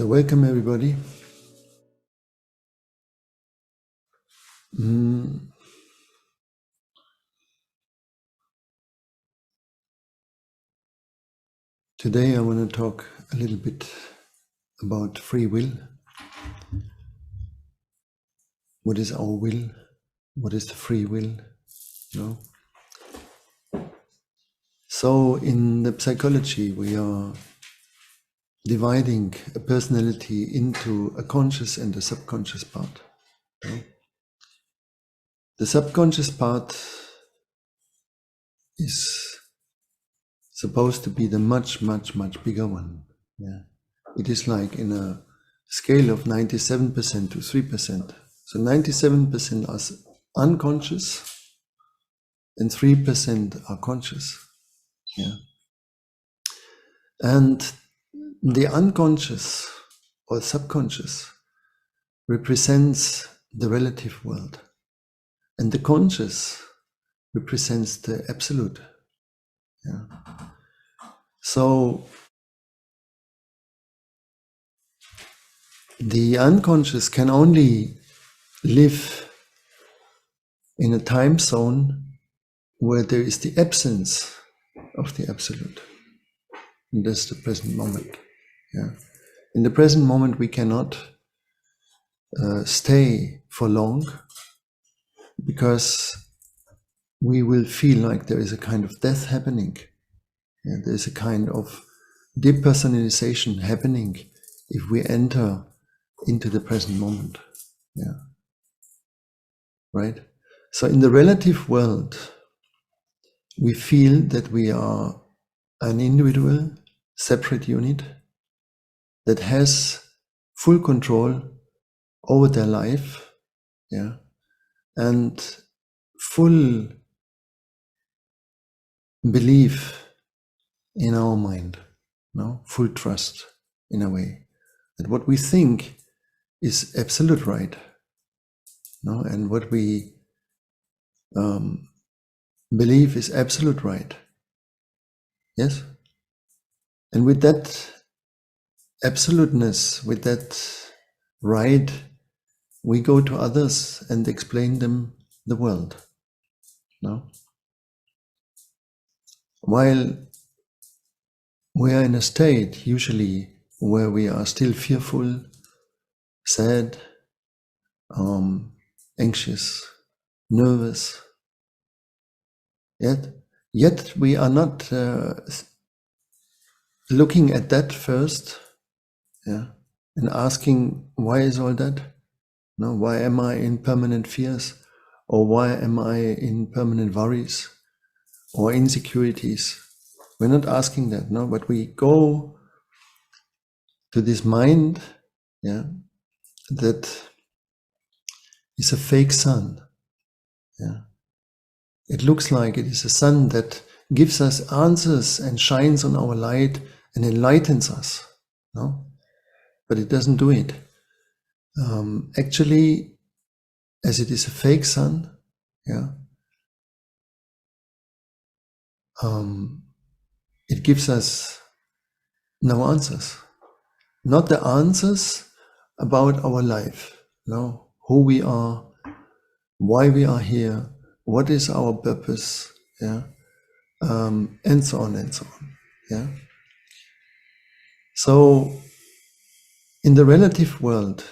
So welcome everybody. Today I want to talk a little bit about free will. What is our will? What is the free will? You know? So in the psychology we are dividing a personality into a conscious and a subconscious part. You know? The subconscious part is supposed to be the much bigger one. Yeah. It is like in a scale of 97% to 3%. So 97% are unconscious and 3% are conscious. Yeah. And the unconscious or subconscious represents the relative world. And the conscious represents the absolute. Yeah. So the unconscious can only live in a time zone where there is the absence of the absolute. And that's the present moment. Yeah. In the present moment, we cannot stay for long because we will feel like there is a kind of death happening. Yeah, there is a kind of depersonalization happening if we enter into the present moment. Yeah. Right? So in the relative world, we feel that we are an individual, separate unit that has full control over their life, yeah, and full belief in our mind, no, full trust in a way that what we think is absolute right, no, and what we believe is absolute right. Yes, and with that absoluteness, with that right, we go to others and explain them the world. No? While we are in a state usually where we are still fearful, sad, anxious, nervous, yet we are not looking at that first, yeah, and asking, why is all that? No, why am I in permanent fears? Or why am I in permanent worries or insecurities? We're not asking that, no, but we go to this mind, yeah, that is a fake sun. Yeah. It looks like it is a sun that gives us answers and shines on our light and enlightens us, no? But it doesn't do it. Actually, as it is a fake sun, yeah, it gives us no answers. Not the answers about our life, no, who we are, why we are here, what is our purpose, yeah, and so on and so on, yeah. So in the relative world,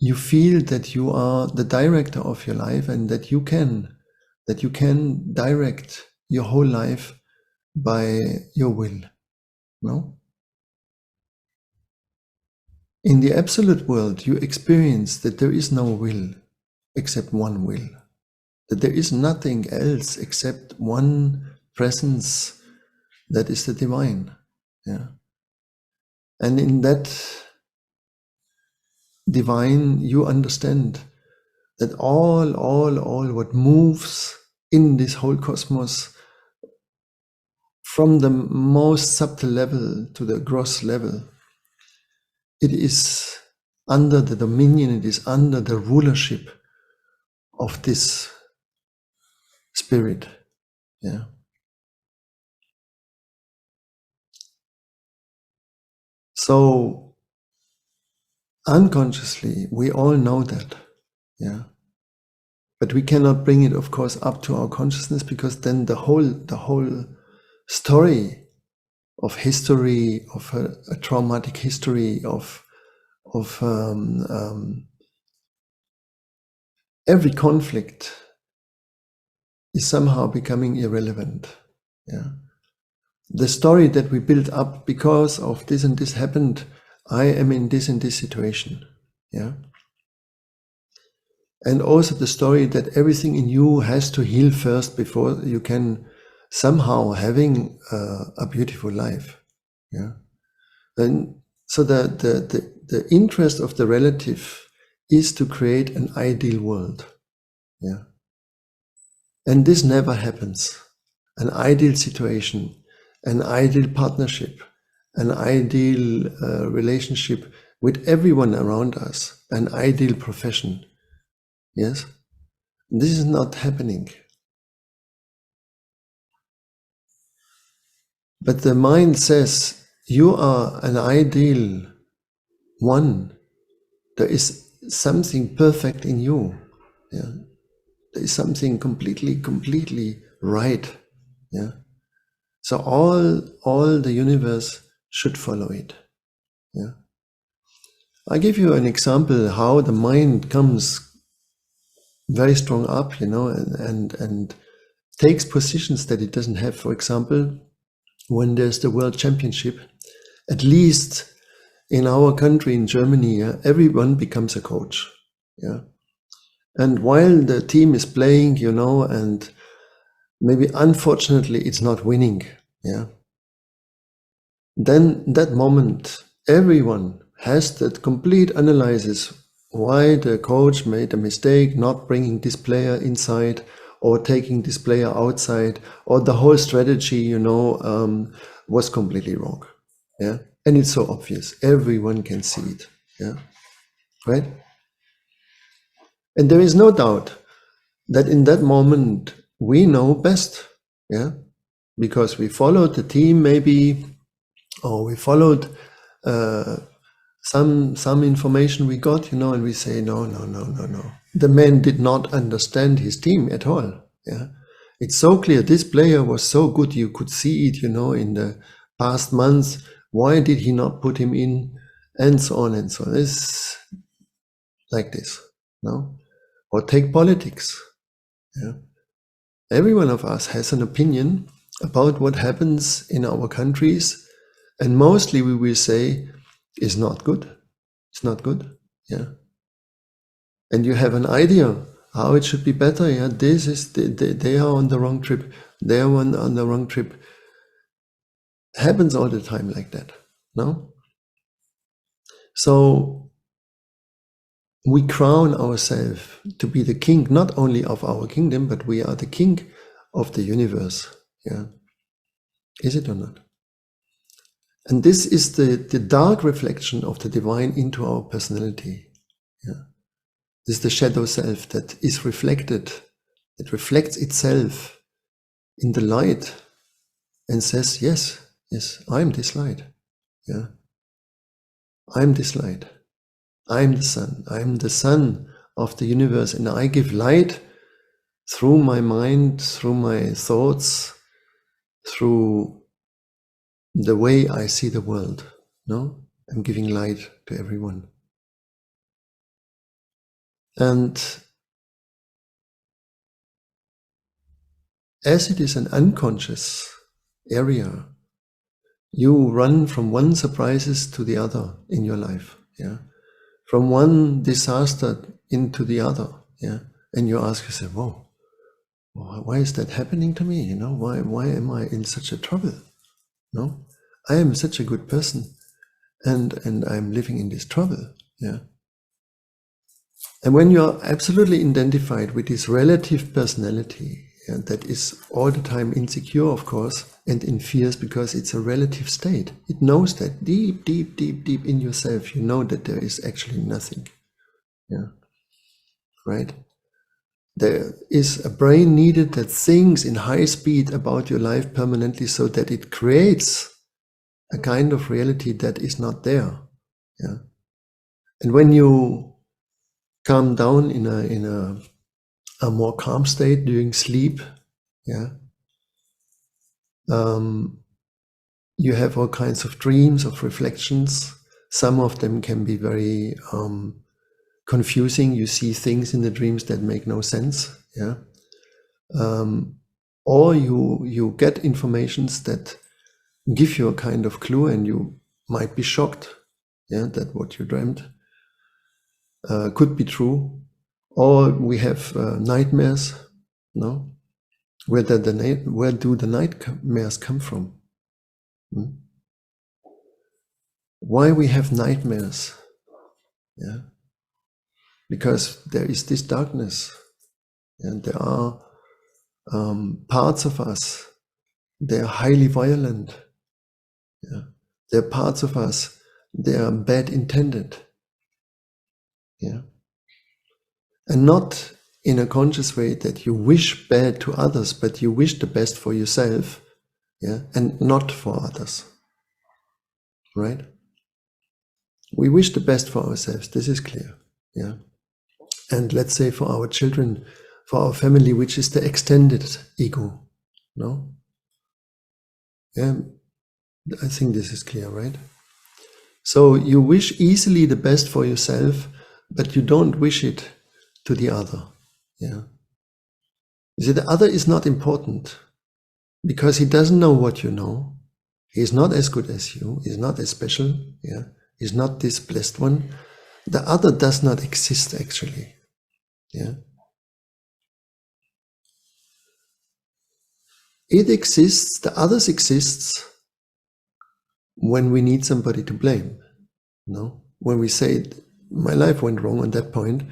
you feel that you are the director of your life and that you can direct your whole life by your will, no? In the absolute world, you experience that there is no will except one will, that there is nothing else except one presence that is the divine. Yeah. And in that divine, you understand that all what moves in this whole cosmos, from the most subtle level to the gross level, it is under the dominion, it is under the rulership of this spirit. Yeah. So Unconsciously, we all know that, yeah. But we cannot bring it, of course, up to our consciousness, because then the whole story of history, of a traumatic history, of every conflict is somehow becoming irrelevant. Yeah, the story that we built up because of this and this happened. I am in this and this situation. Yeah. And also the story that everything in you has to heal first before you can somehow having a beautiful life. Yeah. And so the interest of the relative is to create an ideal world. Yeah. And this never happens. An ideal situation, an ideal partnership, an ideal relationship with everyone around us, an ideal profession. Yes, this is not happening. But the mind says, you are an ideal one. There is something perfect in you. Yeah. There is something completely right. Yeah. So all the universe should follow it. Yeah. I give you an example how the mind comes very strong up, and takes positions that it doesn't have. For example, when there's the World Championship, at least in our country, in Germany, everyone becomes a coach. Yeah. And while the team is playing, and maybe unfortunately it's not winning. Yeah. Then that moment, everyone has that complete analysis why the coach made a mistake not bringing this player inside or taking this player outside, or the whole strategy, was completely wrong. Yeah. And it's so obvious. Everyone can see it. Yeah. Right? And there is no doubt that in that moment we know best. Yeah. Because we followed the team maybe, or we followed some information we got, and we say, no. The man did not understand his team at all. Yeah. It's so clear. This player was so good. You could see it, in the past months. Why did he not put him in? And so on and so on. It's like this. No? Or take politics. Yeah. Every one of us has an opinion about what happens in our countries. And mostly we will say, it's not good. It's not good. Yeah. And you have an idea how it should be better. Yeah. This is, they are on the wrong trip. They are on the wrong trip. Happens all the time like that. No? So we crown ourselves to be the king, not only of our kingdom, but we are the king of the universe. Yeah. Is it or not? And this is the dark reflection of the divine into our personality. Yeah. This is the shadow self that is reflected. It reflects itself in the light and says, yes, I'm this light. Yeah. I'm this light. I'm the sun. I'm the sun of the universe, and I give light through my mind, through my thoughts, through the way I see the world. No? I'm giving light to everyone. And as it is an unconscious area, you run from one surprises to the other in your life. Yeah. From one disaster into the other. Yeah. And you ask yourself, whoa, why is that happening to me? Why am I in such a trouble? No, I am such a good person, and I'm living in this trouble. Yeah. And when you are absolutely identified with this relative personality, that is all the time insecure, of course, and in fears, because it's a relative state. It knows that deep in yourself, you know that there is actually nothing. Yeah. Right? There is a brain needed that thinks in high speed about your life permanently, so that it creates a kind of reality that is not there. Yeah. And when you calm down in a more calm state during sleep, yeah, you have all kinds of dreams, of reflections. Some of them can be very confusing. You see things in the dreams that make no sense, yeah. Or you get informations that give you a kind of clue, and you might be shocked, yeah, that what you dreamt could be true. Or we have nightmares, no? Where do the nightmares come from? Why we have nightmares? Yeah, because there is this darkness, and there are parts of us. They are highly violent. Yeah, there are parts of us. They are bad intended. Yeah, and not in a conscious way that you wish bad to others, but you wish the best for yourself. Yeah, and not for others. Right? We wish the best for ourselves. This is clear. Yeah. And let's say for our children, for our family, which is the extended ego. No? Yeah. I think this is clear, right? So you wish easily the best for yourself, but you don't wish it to the other. Yeah. You see, the other is not important because he doesn't know what you know. He's not as good as you. He's not as special. Yeah. He's not this blessed one. The other does not exist actually. Yeah. It exists, the others exists when we need somebody to blame. No? When we say my life went wrong on that point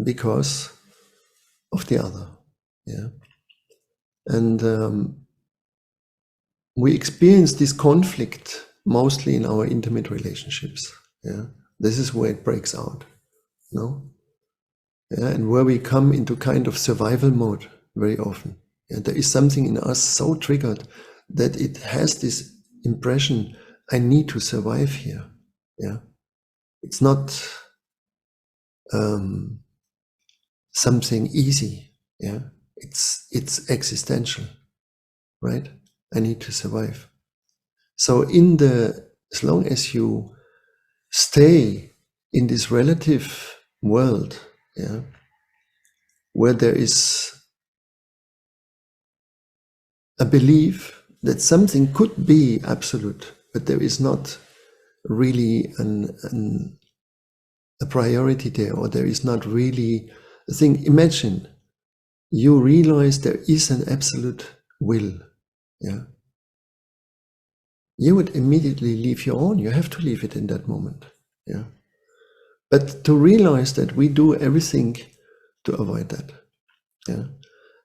because of the other. Yeah. And we experience this conflict mostly in our intimate relationships. Yeah. This is where it breaks out. No? Yeah, and where we come into kind of survival mode very often. Yeah, there is something in us so triggered that it has this impression, I need to survive here. Yeah, it's not something easy. Yeah, it's existential, right? I need to survive. So as long as you stay in this relative world, yeah, where there is a belief that something could be absolute, but there is not really a priority there, or there is not really a thing. Imagine you realize there is an absolute will. Yeah, you would immediately leave your own. You have to leave it in that moment. Yeah, but to realize that we do everything to avoid that. Yeah,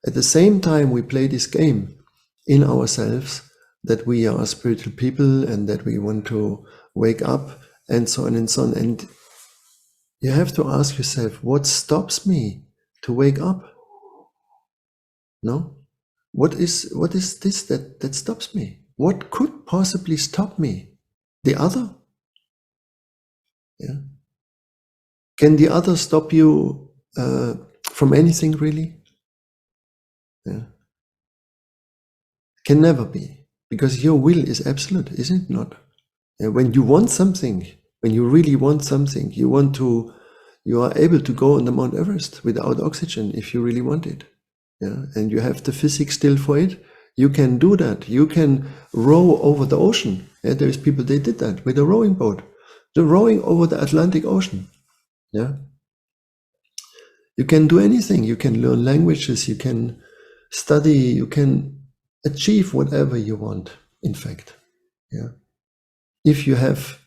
at the same time we play this game in ourselves that we are spiritual people and that we want to wake up and so on and so on. And you have to ask yourself, what stops me to wake up? No? What is this that stops me? What could possibly stop me? The other? Yeah. Can the other stop you from anything really? Yeah. Can never be, because your will is absolute, is it not? When you want something, when you really want something, you are able to go on the Mount Everest without oxygen if you really want it. Yeah, and you have the physics still for it. You can do that. You can row over the ocean. Yeah, there's people, they did that with a rowing boat. They're rowing over the Atlantic Ocean. Yeah. You can do anything. You can learn languages. You can study. You can achieve whatever you want, in fact. Yeah. If you have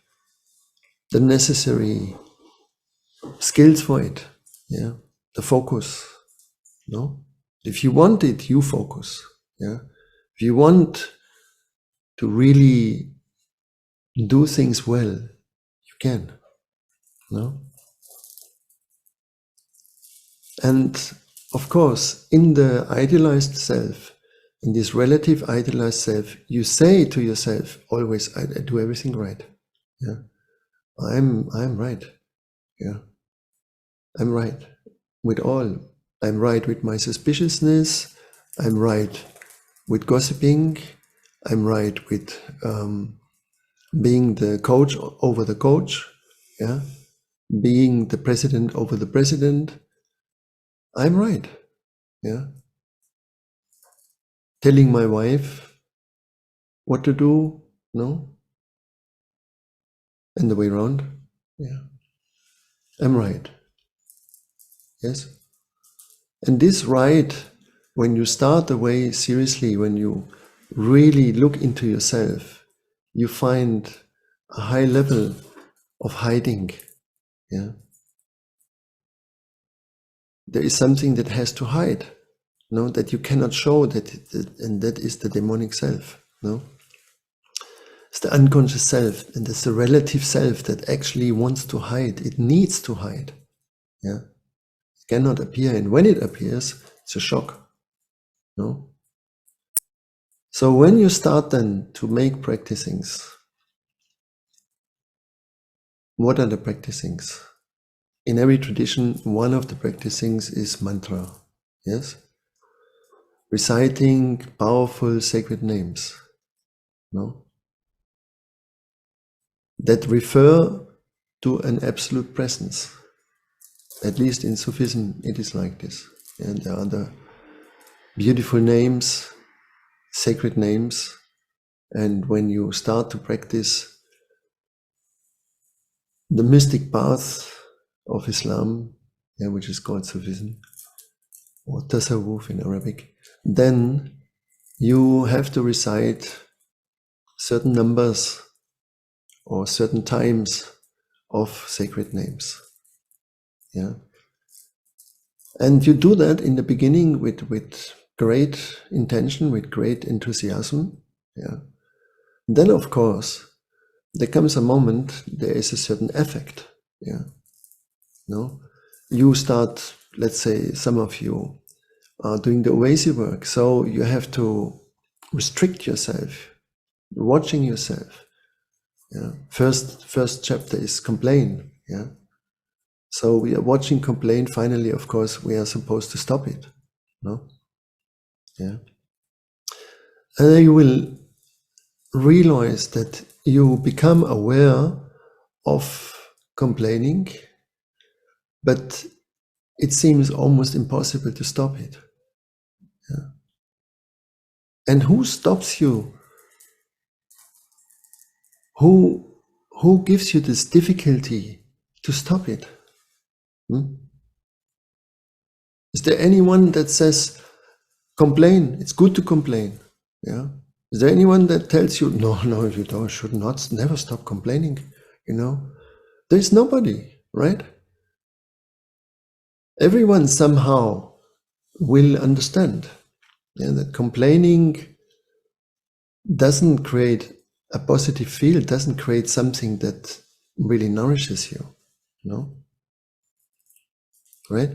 the necessary skills for it. Yeah. The focus. No? If you want it, you focus. Yeah. If you want to really do things well, you can. No? And of course, in the idealized self, in this relative idealized self, you say to yourself always, I do everything right. Yeah. I'm right. Yeah, I'm right with all. I'm right with my suspiciousness. I'm right with gossiping. I'm right with being the coach over the coach. Yeah, being the president over the president. I'm right. Yeah, telling my wife what to do. No, and the way around. Yeah, I'm right. Yes, and this right, when you start the way seriously, when you really look into yourself, you find a high level of hiding. Yeah, there is something that has to hide. No, that you cannot show, and that is the demonic self. No, it's the unconscious self, and it's the relative self that actually wants to hide. It needs to hide. Yeah, it cannot appear, and when it appears, it's a shock. No. So when you start then to make practicings, what are the practicings? In every tradition, one of the practicings is mantra. Yes, reciting powerful sacred names. No, that refer to an absolute presence. At least in Sufism, it is like this. And there are the beautiful names, sacred names. And when you start to practice the mystic path of Islam, which is called Sufism, or tasawwuf in Arabic, then you have to recite certain numbers or certain times of sacred names. Yeah. And you do that in the beginning with great intention, with great enthusiasm. Yeah. Then, of course, there comes a moment, there is a certain effect. Yeah. No? You start, let's say, some of you are doing the oasis work, so you have to restrict yourself, watching yourself. Yeah. First chapter is complain. Yeah. So we are watching complain. Finally, of course, we are supposed to stop it. No. Yeah. And then you will realize that you become aware of complaining, but it seems almost impossible to stop it. Yeah. And who stops you? Who gives you this difficulty to stop it? Is there anyone that says, complain, it's good to complain? Yeah. Is there anyone that tells you, no, you should not, never stop complaining? There's nobody, right? Everyone somehow will understand that complaining doesn't create a positive feel, doesn't create something that really nourishes you, right?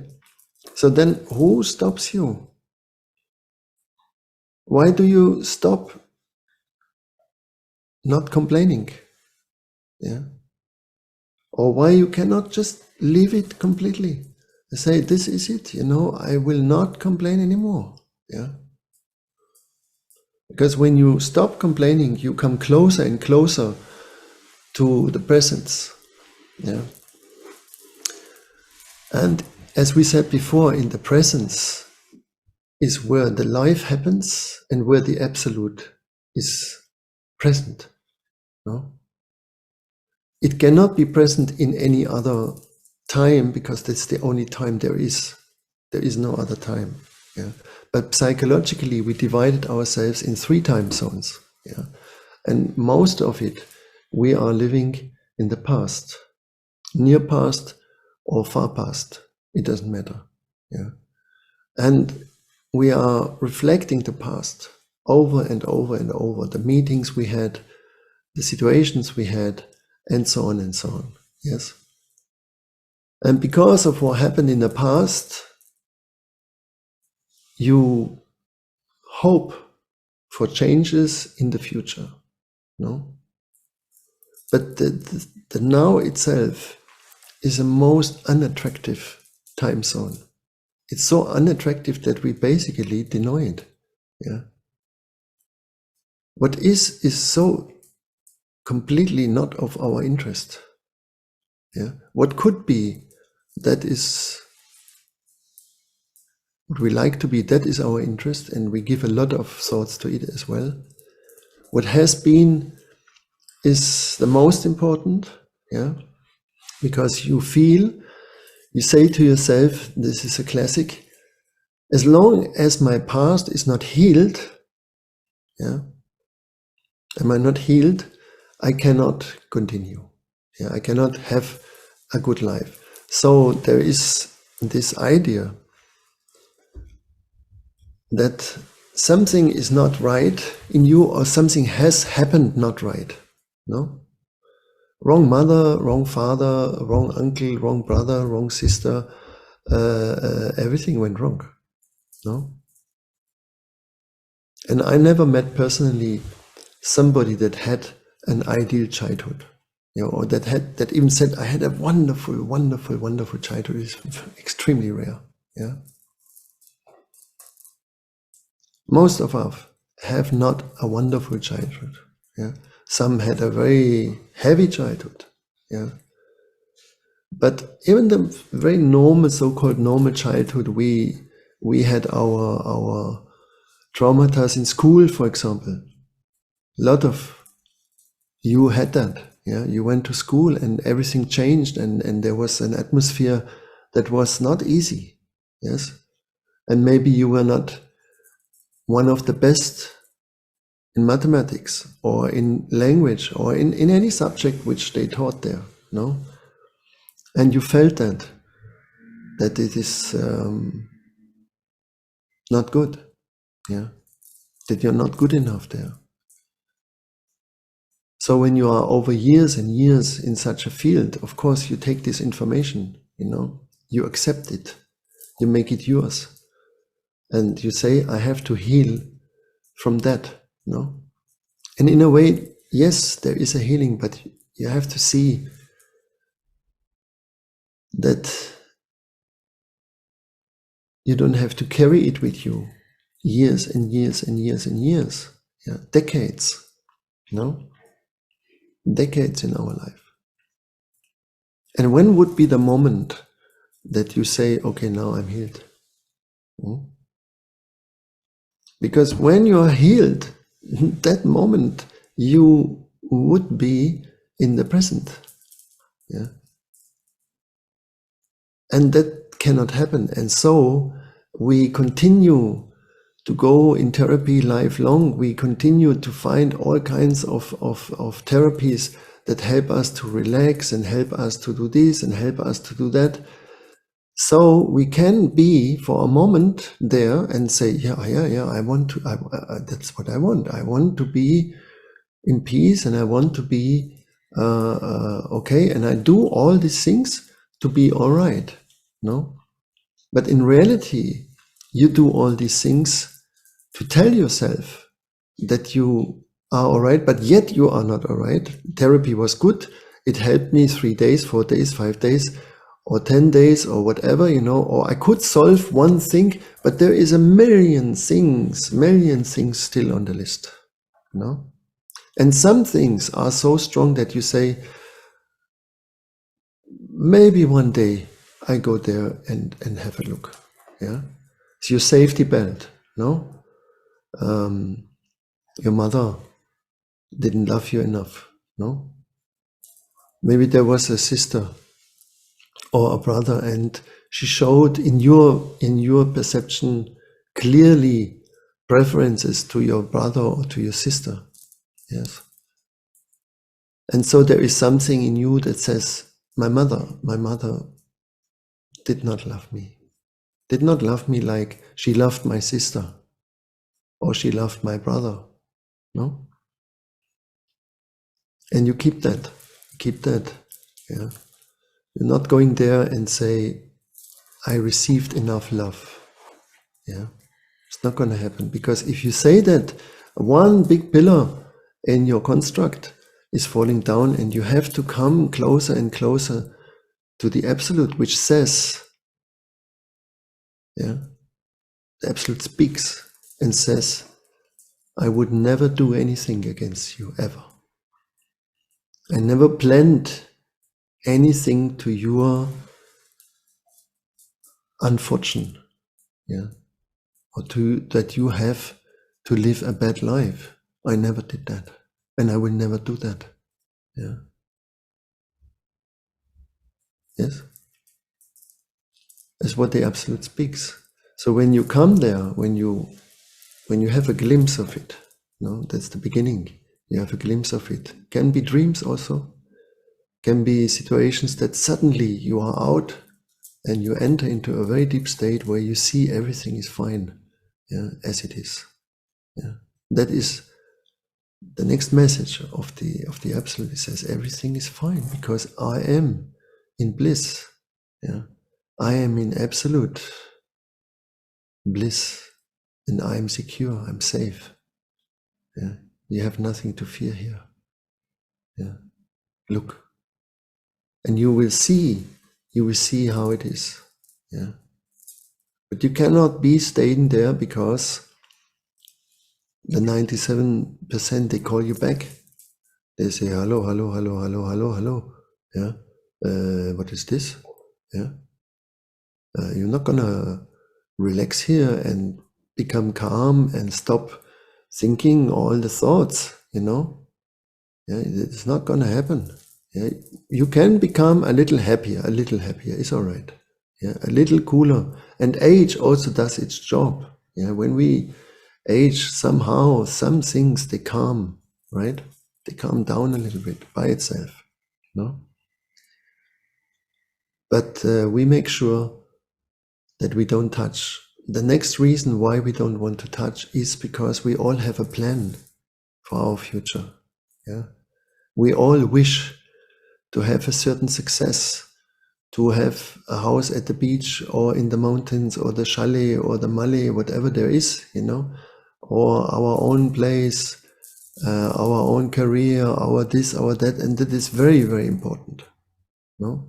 So then who stops you? Why do you stop not complaining? Yeah. Or why you cannot just leave it completely? Say, this is it, I will not complain anymore. Yeah. Because when you stop complaining, you come closer and closer to the presence. Yeah. And as we said before, in the presence is where the life happens and where the absolute is present. No? It cannot be present in any other time because that's the only time there is. There is no other time. Yeah. But psychologically, we divided ourselves in 3 time zones. Yeah. And most of it, we are living in the past, near past or far past. It doesn't matter. Yeah. And we are reflecting the past over and over and over, the meetings we had, the situations we had, and so on and so on. Yes. And because of what happened in the past, you hope for changes in the future. No? But the now itself is the most unattractive time zone. It's so unattractive that we basically deny it. Yeah. What is so completely not of our interest. Yeah. What could be, that is what we like to be, that is our interest, and we give a lot of thoughts to it as well. What has been is the most important, yeah, because you feel, you say to yourself, this is a classic, as long as my past is not healed, yeah, am I not healed, I cannot continue. Yeah, I cannot have a good life. So there is this idea that something is not right in you, or something has happened not right. No? Wrong mother, wrong father, wrong uncle, wrong brother, wrong sister, everything went wrong. No? And I never met personally somebody that had an ideal childhood. You know, or that even said, I had a wonderful, wonderful, wonderful childhood. Is extremely rare. Yeah. Most of us have not a wonderful childhood. Yeah. Some had a very heavy childhood. Yeah. But even the very normal, so-called normal childhood, we had our traumata in school, for example. A lot of you had that. Yeah, you went to school and everything changed, and there was an atmosphere that was not easy. Yes, and maybe you were not one of the best in mathematics or in language or in any subject which they taught there. No, and you felt that it is not good. Yeah, that you're not good enough there. So when you are over years and years in such a field, of course you take this information, you know, you accept it, you make it yours, and you say, I have to heal from that, you know. And in a way, yes, there is a healing, but you have to see that you don't have to carry it with you years and years and years and years, yeah, decades, you know. Decades in our life. And when would be the moment that you say, okay, now I'm healed? Because when you are healed, that moment you would be in the present. Yeah. And that cannot happen. And so we continue to go in therapy lifelong. We continue to find all kinds of therapies that help us to relax and help us to do this and help us to do that. So we can be for a moment there and say, yeah, I want to, that's what I want. I want to be in peace, and I want to be okay. And I do all these things to be all right. No? But in reality, you do all these things to tell yourself that you are all right, but yet you are not all right. Therapy was good. It helped me 3 days, 4 days, 5 days, or 10 days, or whatever, you know, or I could solve one thing, but there is a million things still on the list, you know? And some things are so strong that you say, maybe one day I go there and have a look. Yeah, it's your safety belt, no? Your mother didn't love you enough, no? Maybe there was a sister or a brother, and she showed in your perception clearly preferences to your brother or to your sister. Yes. And so there is something in you that says, my mother did not love me. Did not love me like she loved my sister or she loved my brother. No? And you keep that. Yeah. You're not going there and say, I received enough love. Yeah. It's not going to happen, because if you say that, one big pillar in your construct is falling down, and you have to come closer and closer to the Absolute, which says, yeah, the Absolute speaks and says, I would never do anything against you, ever. I never planned anything to your unfortunate, yeah, or to that you have to live a bad life. I never did that, and I will never do that. Yeah. Yes. That's what the Absolute speaks. So when you come there, when you have a glimpse of it, no, that's the beginning. You have a glimpse of it. Can be dreams also. Can be situations that suddenly you are out and you enter into a very deep state where you see everything is fine, yeah, as it is. Yeah. That is the next message of the Absolute. It says everything is fine because I am in bliss. Yeah. I am in absolute bliss and I am secure, I'm safe. Yeah. You have nothing to fear here. Yeah. Look. And you will see how it is. Yeah. But you cannot be staying there because the 97% they call you back. They say hello, hello, hello, hello, hello, hello. Yeah. What is this? Yeah. You're not gonna relax here and become calm and stop thinking all the thoughts, you know. Yeah, it's not gonna happen. Yeah, you can become a little happier. It's all right. Yeah, a little cooler. And age also does its job. Yeah, when we age, somehow some things they calm, right? They calm down a little bit by itself, no? But we make sure that we don't touch. The next reason why we don't want to touch is because we all have a plan for our future. Yeah, we all wish to have a certain success, to have a house at the beach or in the mountains or the chalet or the mallee, whatever there is, you know, or our own place, our own career, our this, our that, and that is very, very important. No?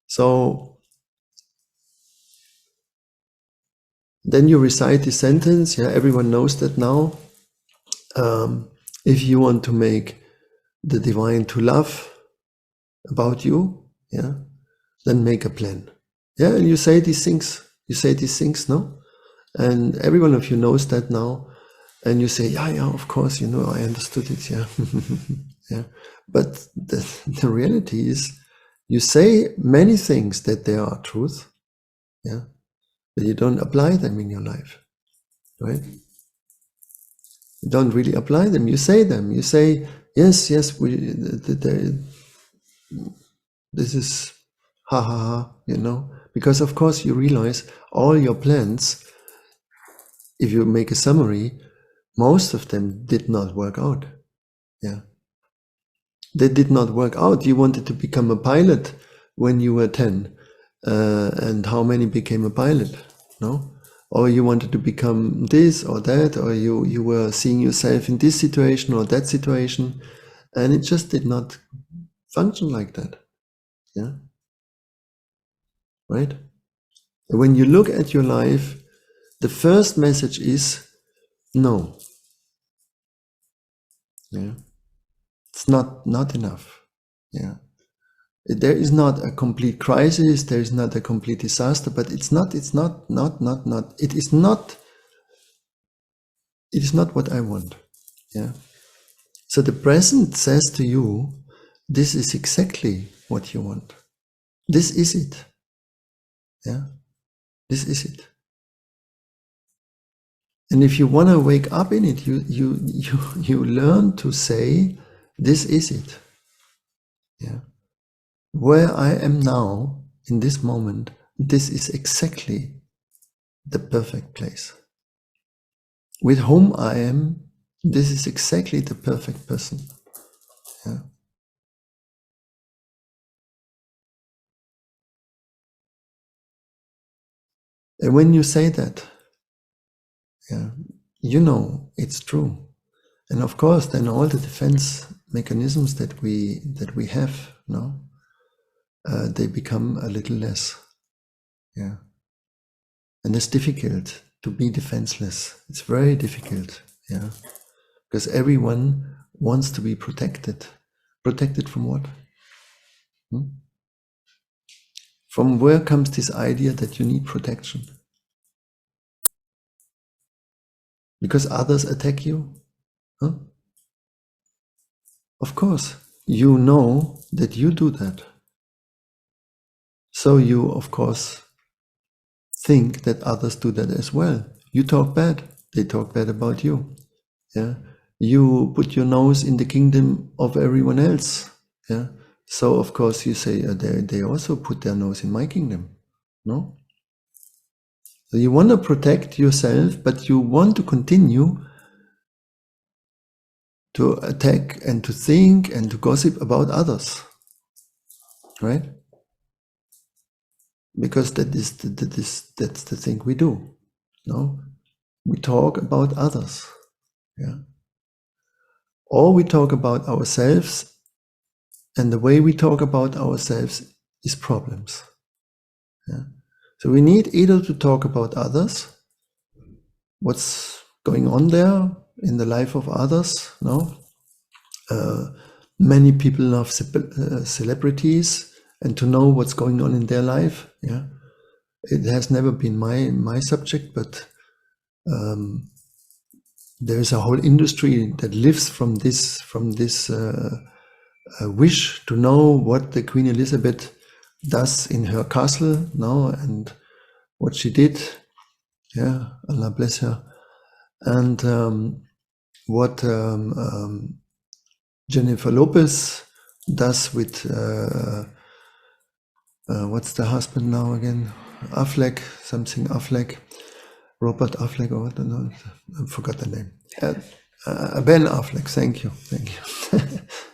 So then you recite the sentence, yeah, everyone knows that now. If you want to make the divine to love about you, yeah, then make a plan. Yeah, and you say these things, no? And every one of you knows that now. And you say, yeah, of course, you know, I understood it, yeah. Yeah. But the reality is, you say many things that they are truth, yeah, but you don't apply them in your life, right? You don't really apply them. You say them. You say, yes, this is ha ha ha, you know, because of course you realize all your plans, if you make a summary, most of them did not work out. Yeah. They did not work out. You wanted to become a pilot when you were 10. And how many became a pilot? No? Or you wanted to become this or that, or you were seeing yourself in this situation or that situation, and it just did not function like that. Yeah. Right? When you look at your life, the first message is no. Yeah. It's not enough. Yeah. There is not a complete crisis, there is not a complete disaster, but it is not what I want. Yeah. So the present says to you, this is exactly what you want. This is it. Yeah. This is it. And if you want to wake up in it, you learn to say, this is it. Yeah. Where I am now, in this moment, this is exactly the perfect place. With whom I am, this is exactly the perfect person. Yeah. And when you say that, yeah, you know it's true. And of course, then all the defense mechanisms that we have, no, they become a little less. Yeah. And it's difficult to be defenseless. It's very difficult. Yeah. Because everyone wants to be protected. Protected from what? From where comes this idea that you need protection? Because others attack you? Huh? Of course, you know that you do that. So you, of course, think that others do that as well. You talk bad, they talk bad about you. Yeah, you put your nose in the kingdom of everyone else. Yeah, so of course you say they also put their nose in my kingdom. No, so you want to protect yourself, but you want to continue to attack and to think and to gossip about others, right? Because that's the thing we do. No, we talk about others, yeah, or we talk about ourselves, and the way we talk about ourselves is problems. Yeah, so we need either to talk about others, what's going on there in the life of others. No, many people love celebrities and to know what's going on in their life. Yeah, it has never been my subject, but there is a whole industry that lives from this wish to know what the Queen Elizabeth does in her castle now and what she did. Yeah, Allah bless her. And what Jennifer Lopez does with what's the husband now again? Affleck, something Affleck. Robert Affleck, or what? No, I forgot the name. Ben Affleck, thank you.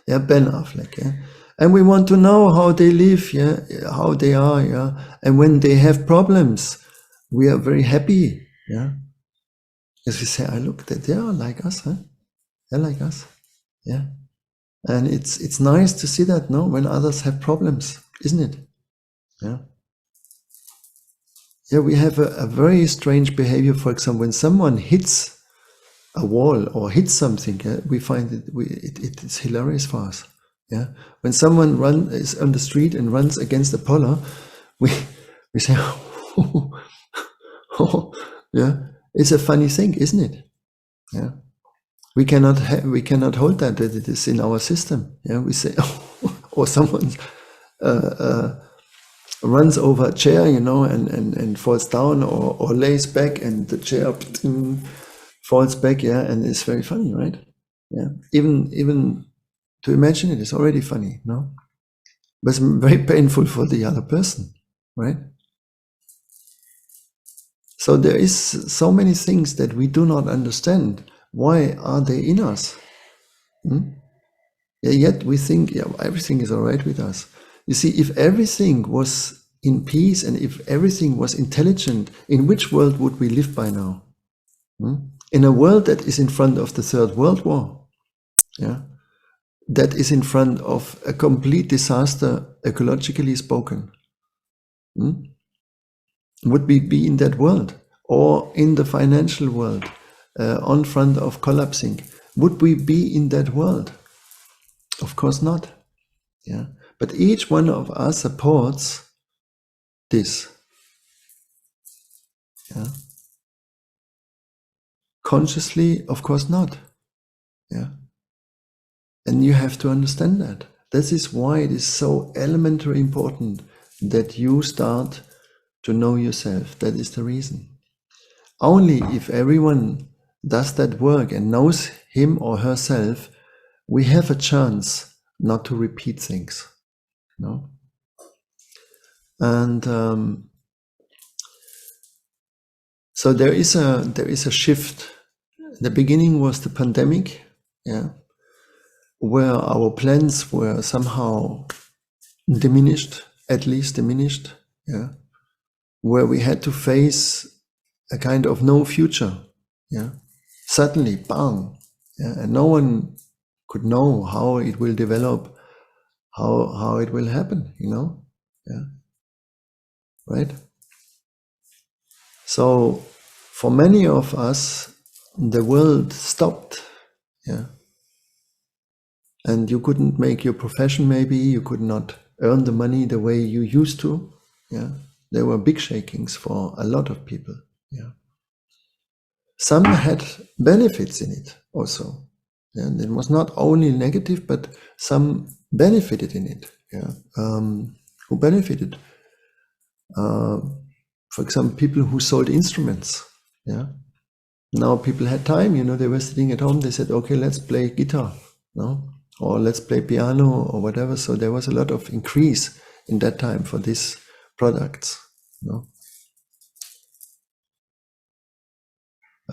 Yeah, Ben Affleck. Yeah, and we want to know how they live. Yeah, how they are. Yeah, and when they have problems, we are very happy. Yeah, because we say, "I look, that they are like us, huh? They're like us." Yeah, and it's nice to see that. No, when others have problems, isn't it? Yeah. Yeah, we have a very strange behavior. For example, when someone hits a wall or hits something, we find it's hilarious for us. Yeah, when someone is on the street and runs against a polar, we say, oh, yeah, it's a funny thing, isn't it? Yeah, we cannot hold that it is in our system. Yeah, we say, or someone runs over a chair, and falls down or lays back, and the chair falls back. Yeah, and it's very funny, right? Yeah, even to imagine it is already funny, no? But it's very painful for the other person, right? So there is so many things that we do not understand. Why are they in us? Yeah, yet we think, yeah, everything is all right with us. You see, if everything was in peace and if everything was intelligent, in which world would we live by now? In a world that is in front of the Third World War, yeah, that is in front of a complete disaster, ecologically spoken. Would we be in that world, or in the financial world, on front of collapsing? Would we be in that world? Of course not. Yeah, but each one of us supports this. Yeah, consciously, of course not. Yeah, and you have to understand that. This is why it is so elementary important that you start to know yourself. That is the reason. Only if everyone does that work and knows him or herself, we have a chance not to repeat things. No? And so there is a shift. The beginning was the pandemic, yeah, where our plans were somehow diminished, at least diminished, yeah, where we had to face a kind of no future, yeah, suddenly, bang, yeah, and no one could know how it will develop, how it will happen, Yeah. Right? So for many of us, the world stopped. Yeah. And you couldn't make your profession, maybe you could not earn the money the way you used to. Yeah. There were big shakings for a lot of people. Yeah. Some had benefits in it also. And it was not only negative, but some benefited in it. Yeah. Who benefited? For example, people who sold instruments. Yeah. Now people had time, they were sitting at home. They said, okay, let's play guitar, no? Or let's play piano or whatever. So there was a lot of increase in that time for these products.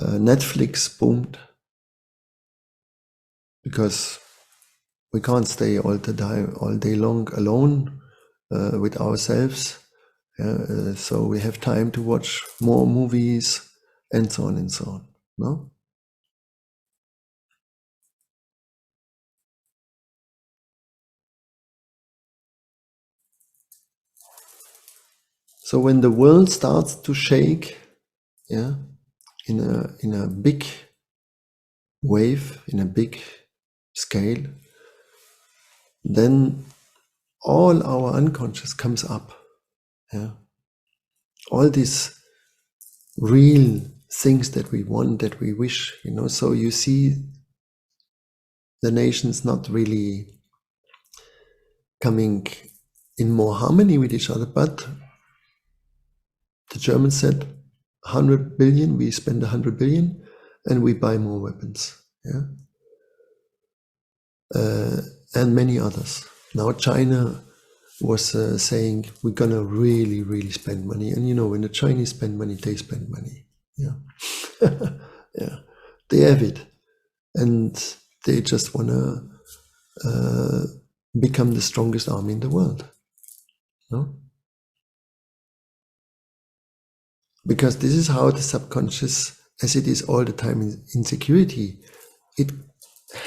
Netflix boomed because we can't stay all day long alone with ourselves. So we have time to watch more movies and so on and so on. No? So when the world starts to shake, yeah, in a big wave, in a big scale, then all our unconscious comes up. Yeah. All these real things that we want, that we wish, so you see the nations not really coming in more harmony with each other, but the Germans said 100 billion, we spend 100 billion and we buy more weapons. Yeah. And many others. Now China was saying we're gonna really, really spend money, and when the Chinese spend money, they spend money. Yeah, yeah, they have it, and they just wanna become the strongest army in the world. No, because this is how the subconscious, as it is all the time in insecurity, it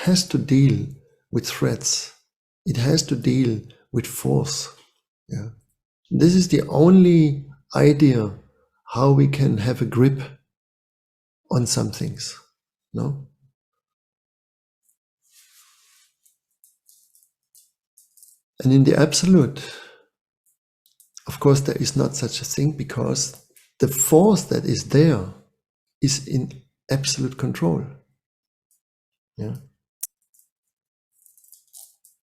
has to deal with threats. It has to deal with force. Yeah. This is the only idea how we can have a grip on some things. No? And in the absolute, of course, there is not such a thing, because the force that is there is in absolute control. Yeah.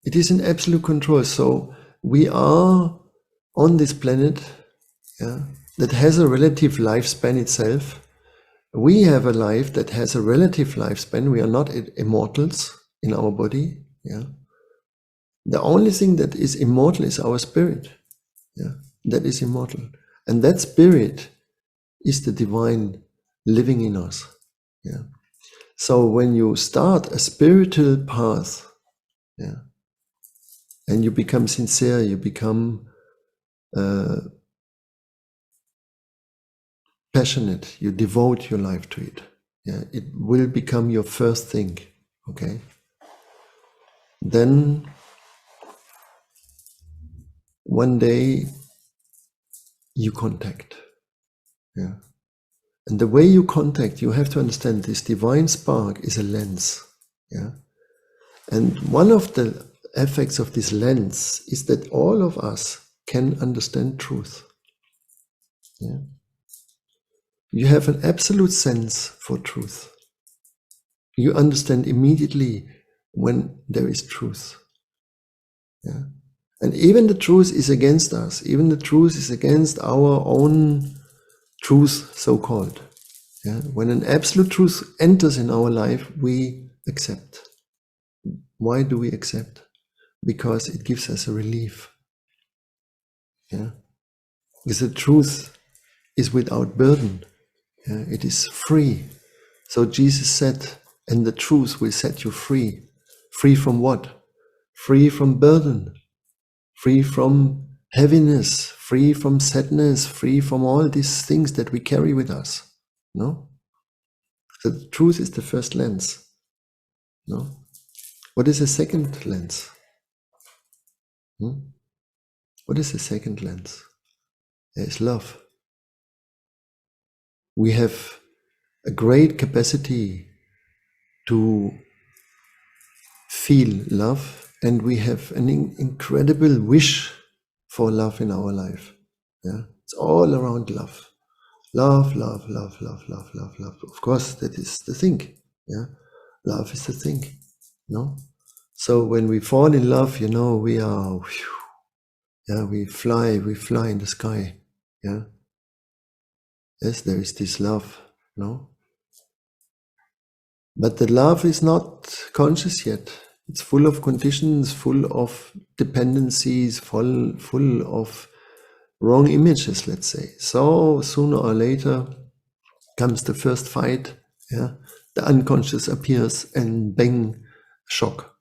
It is in absolute control. So we are on this planet, yeah, that has a relative lifespan itself. We have a life that has a relative lifespan. We are not immortals in our body. Yeah. The only thing that is immortal is our spirit. Yeah. That is immortal. And that spirit is the divine living in us. Yeah. So when you start a spiritual path, yeah, and you become sincere, you become passionate, you devote your life to it. Yeah, it will become your first thing. Okay. Then one day you contact. Yeah. And the way you contact, you have to understand this divine spark is a lens. Yeah. And one of the effects of this lens is that all of us can understand truth. Yeah. You have an absolute sense for truth. You understand immediately when there is truth. Yeah. And even the truth is against us. Even the truth is against our own truth, so-called. Yeah. When an absolute truth enters in our life, we accept. Why do we accept? Because it gives us a relief. Yeah. Because the truth is without burden. Yeah. It is free. So Jesus said, and the truth will set you free. Free from what? Free from burden. Free from heaviness. Free from sadness. Free from all these things that we carry with us. No? So the truth is the first lens. No? What is the second lens? What is the second lens? There is love. We have a great capacity to feel love, and we have an incredible wish for love in our life. Yeah, it's all around love. Love, love, love, love, love, love, love. Of course, that is the thing. Yeah, love is the thing. No, so when we fall in love, we are, yeah, we fly in the sky. Yeah, yes, there is this love. No, but the love is not conscious yet. It's full of conditions, full of dependencies, full of wrong images, let's say. So sooner or later comes the first fight. Yeah, the unconscious appears, and bang, shock.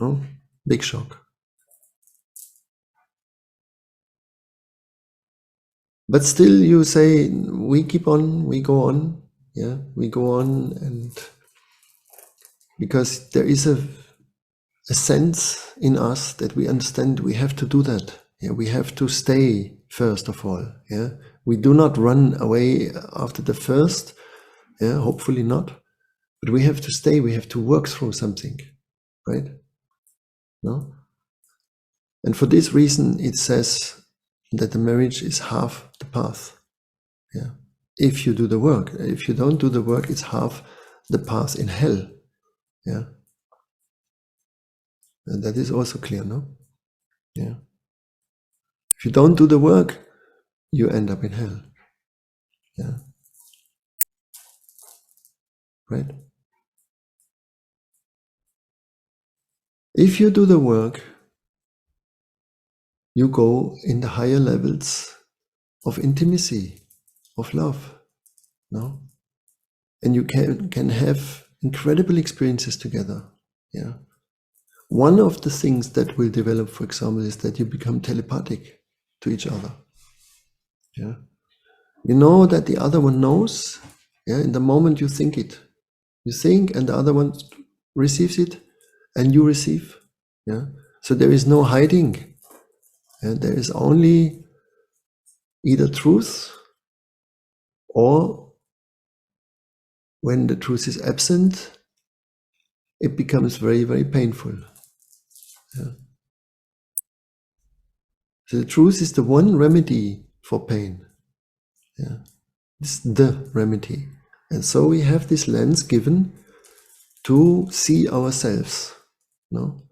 No, big shock. But still, you say we keep on, we go on. Yeah, we go on, and because there is a sense in us that we understand we have to do that. Yeah, we have to stay first of all. Yeah, we do not run away after the first. Yeah, hopefully not. But we have to stay. We have to work through something, right? No. And for this reason, it says that the marriage is half the path. Yeah. If you do the work. If you don't do the work, it's half the path in hell. Yeah. And that is also clear, no? Yeah. If you don't do the work, you end up in hell. Yeah. Right? If you do the work, you go in the higher levels of intimacy, of love. No? And you can have incredible experiences together. Yeah. One of the things that will develop, for example, is that you become telepathic to each other. Yeah. You know that the other one knows. Yeah. In the moment you think it. You think, and the other one receives it, and you receive. Yeah. So there is no hiding. And there is only either truth, or when the truth is absent, it becomes very, very painful. Yeah. So the truth is the one remedy for pain. Yeah. It's the remedy. And so we have this lens given to see ourselves. No?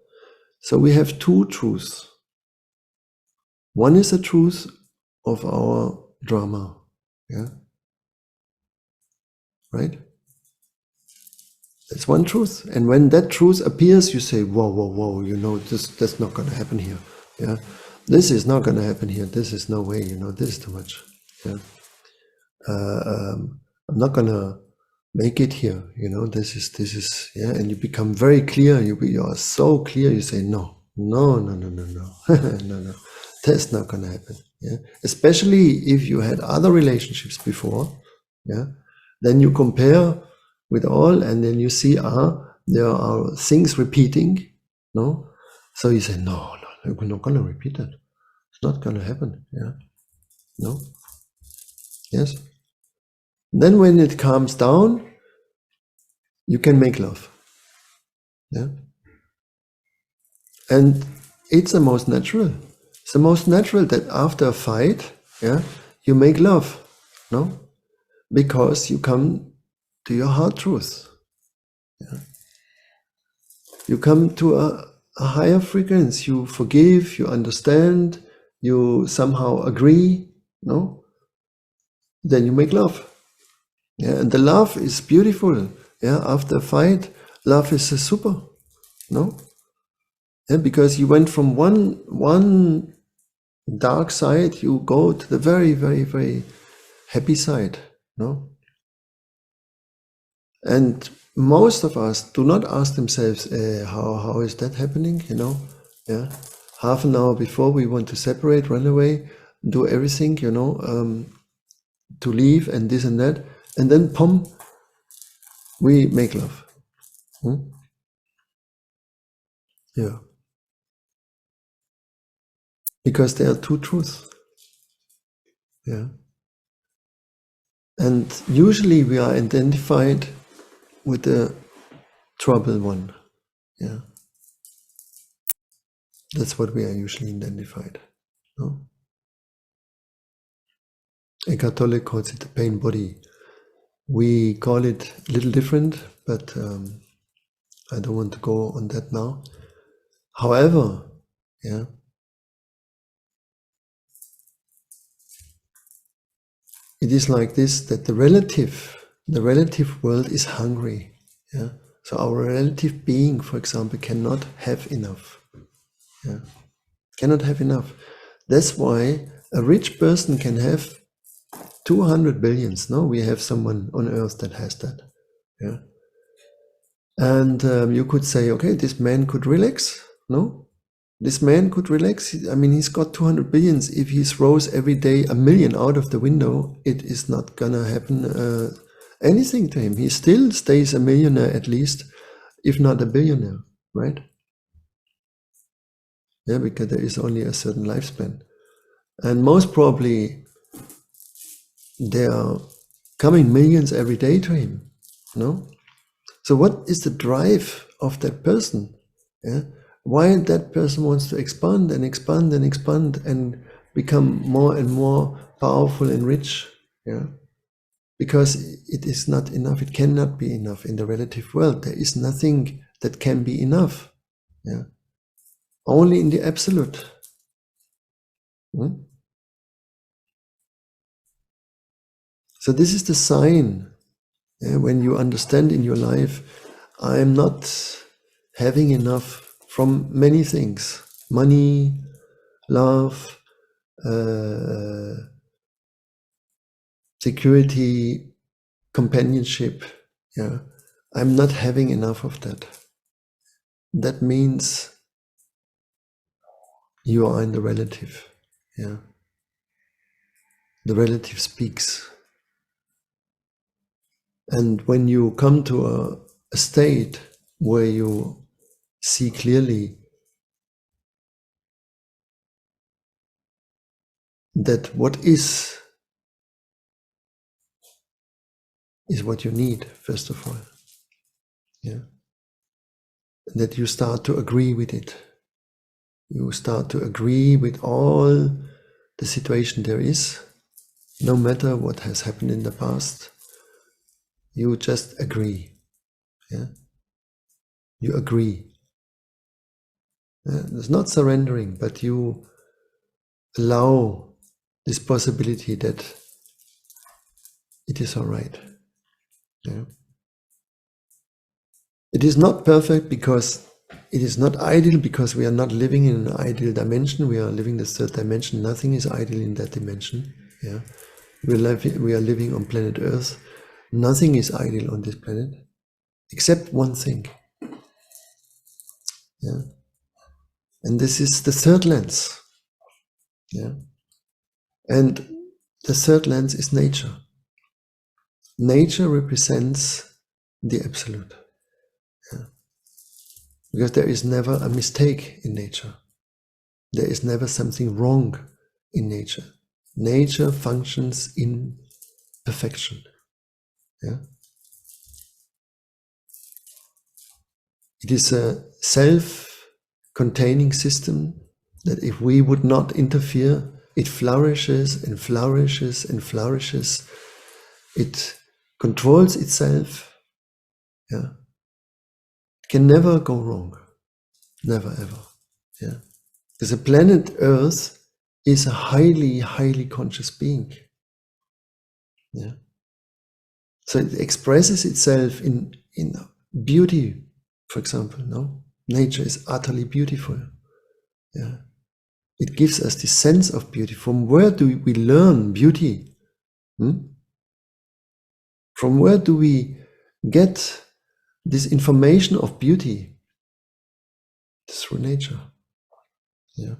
So we have two truths. One is the truth of our drama. Yeah. Right? That's one truth. And when that truth appears, you say, whoa, whoa, whoa, that's not going to happen here. Yeah. This is not going to happen here. This is no way, this is too much. Yeah. I'm not going to make it here. This is, yeah. And you become very clear. You are so clear. You say, no, no, that's not going to happen. Yeah. Especially if you had other relationships before. Yeah. Then you compare with all, and then you see, there are things repeating. No. So you say, no, we're not going to repeat that. It's not going to happen. Yeah. No. Yes. Then when it calms down, you can make love. Yeah. And it's the most natural. It's the most natural that after a fight, yeah, you make love. No? Because you come to your heart truth. Yeah. You come to a higher frequency. You forgive, you understand, you somehow agree. No? Then you make love. Yeah, and the love is beautiful. Yeah, after a fight, love is super. No? Yeah, because you went from one dark side, you go to the very, very, very happy side. No? And most of us do not ask themselves, how is that happening? Yeah. Half an hour before we want to separate, run away, do everything, to leave and this and that, and then we make love. Yeah. because there are two truths. Yeah. And usually we are identified with the troubled one. Yeah. That's what we are usually identified. No? A Catholic calls it the pain body. We call it a little different, but I don't want to go on that now. However, yeah, it is like this, that the relative world is hungry. Yeah. So our relative being, for example, cannot have enough. Yeah. Cannot have enough. That's why a rich person can have 200 billions. No, we have someone on earth that has that. Yeah. And you could say, okay, this man could relax. No, this man could relax. I mean, he's got 200 billions. If he throws every day 1 million out of the window, it is not gonna happen anything to him. He still stays a millionaire at least, if not a billionaire, right? Yeah, because there is only a certain lifespan. And most probably there are coming millions every day to him, no? So what is the drive of that person? Yeah? Why that person wants to expand and expand and expand and become more and more powerful and rich? Yeah? Because it is not enough. It cannot be enough in the relative world. There is nothing that can be enough. Yeah? Only in the absolute. So this is the sign, when you understand in your life, I am not having enough from many things: money, love, security, companionship. Yeah, I'm not having enough of that. That means you are in the relative. Yeah, the relative speaks. And when you come to a state where you see clearly that what is what you need, first of all. Yeah. And that you start to agree with it. You start to agree with all the situation there is, no matter what has happened in the past. You just agree. Yeah. You agree. Yeah. It's not surrendering, but you allow this possibility that it is all right. Yeah. It is not perfect because it is not ideal, because we are not living in an ideal dimension. We are living the third dimension. Nothing is ideal in that dimension. Yeah, we are living on planet Earth. Nothing is ideal on this planet, except one thing. Yeah, and this is the third lens. Yeah, and the third lens is nature. Nature represents the absolute. Yeah. Because there is never a mistake in nature. There is never something wrong in nature. Nature functions in perfection. Yeah? It is a self-containing system that if we would not interfere, it flourishes and flourishes and flourishes. It controls itself. Yeah? It can never go wrong. Never ever. Yeah? Because the planet Earth is a highly, highly conscious being. Yeah. So it expresses itself in beauty, for example. No, nature is utterly beautiful. Yeah, it gives us the sense of beauty. From where do we learn beauty? From where do we get this information of beauty? It's through nature. Yeah,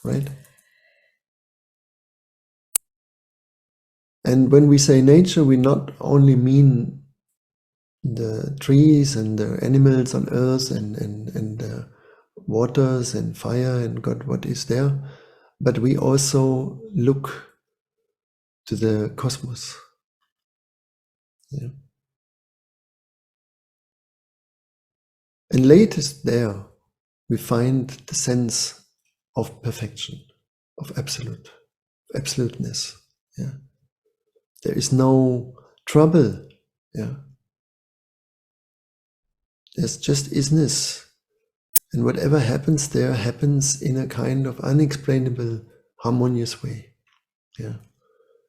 right. And when we say nature, we not only mean the trees and the animals on earth and waters and fire and God, what is there, but we also look to the cosmos. Yeah. And latest there, we find the sense of perfection, of absoluteness. Yeah. There is no trouble. Yeah. There's just isness. And whatever happens there happens in a kind of unexplainable, harmonious way. Yeah.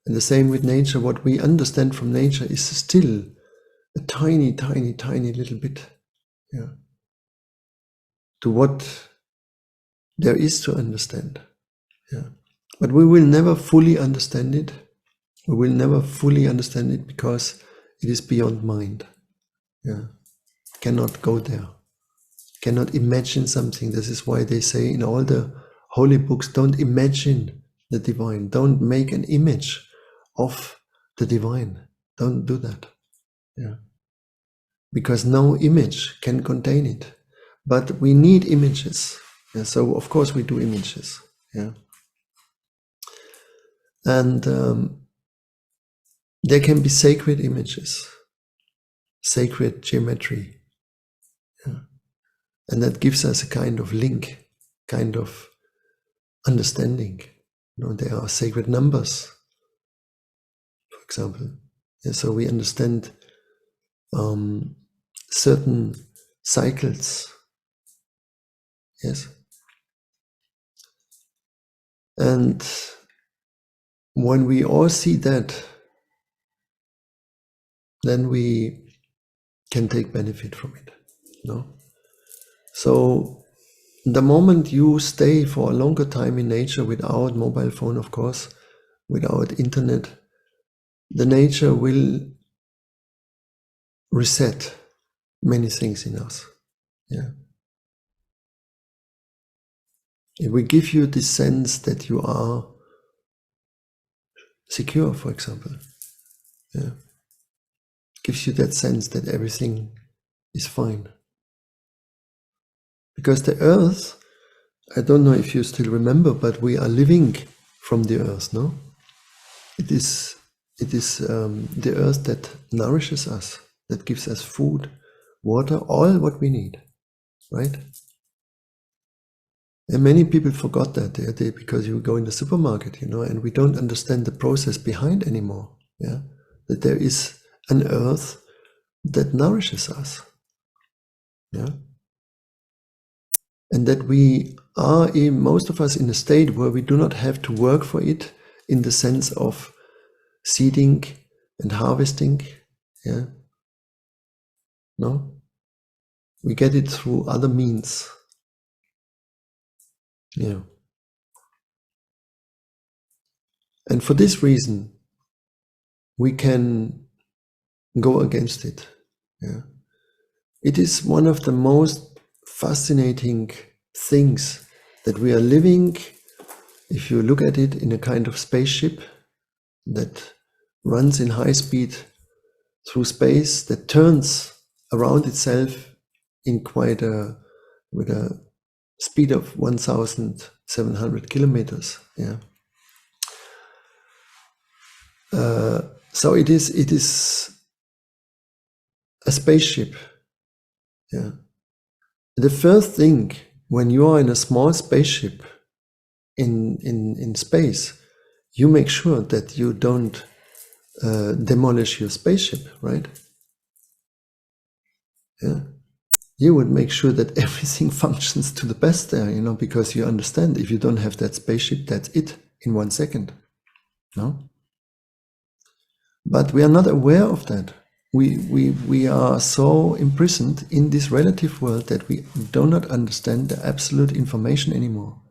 And the same with nature. What we understand from nature is still a tiny, tiny, tiny little bit. Yeah. To what there is to understand. Yeah. But we will never fully understand it. We will never fully understand it because it is beyond mind. Yeah. Cannot go there. Cannot imagine something. This is why they say in all the holy books, don't imagine the divine. Don't make an image of the divine. Don't do that. Yeah. Because no image can contain it. But we need images. Yeah, so of course we do images. Yeah. And there can be sacred images, sacred geometry. Yeah. And that gives us a kind of link, kind of understanding. You know, there are sacred numbers, for example. Yeah, so we understand certain cycles. Yes. And when we all see that, then we can take benefit from it. No? So the moment you stay for a longer time in nature without mobile phone, of course, without internet, the nature will reset many things in us. Yeah. It will give you the sense that you are secure, for example. Yeah. Gives you that sense that everything is fine. Because the earth, I don't know if you still remember, but we are living from the earth, no? It is the earth that nourishes us, that gives us food, water, all what we need, right? And many people forgot that because you go in the supermarket, you know, and we don't understand the process behind anymore. Yeah, that there is an earth that nourishes us. Yeah, and that we are, most of us, in a state where we do not have to work for it in the sense of seeding and harvesting. Yeah, no, we get it through other means. Yeah. And for this reason, we can go against it. Yeah. It is one of the most fascinating things that we are living, if you look at it, in a kind of spaceship that runs in high speed through space, that turns around itself in with a speed of 1,700 kilometers. Yeah. So it is a spaceship. Yeah. The first thing when you are in a small spaceship in space, you make sure that you don't demolish your spaceship, right? Yeah. You would make sure that everything functions to the best there, you know, because you understand if you don't have that spaceship, that's it in 1 second. No? But we are not aware of that. We are so imprisoned in this relative world that we do not understand the absolute information anymore.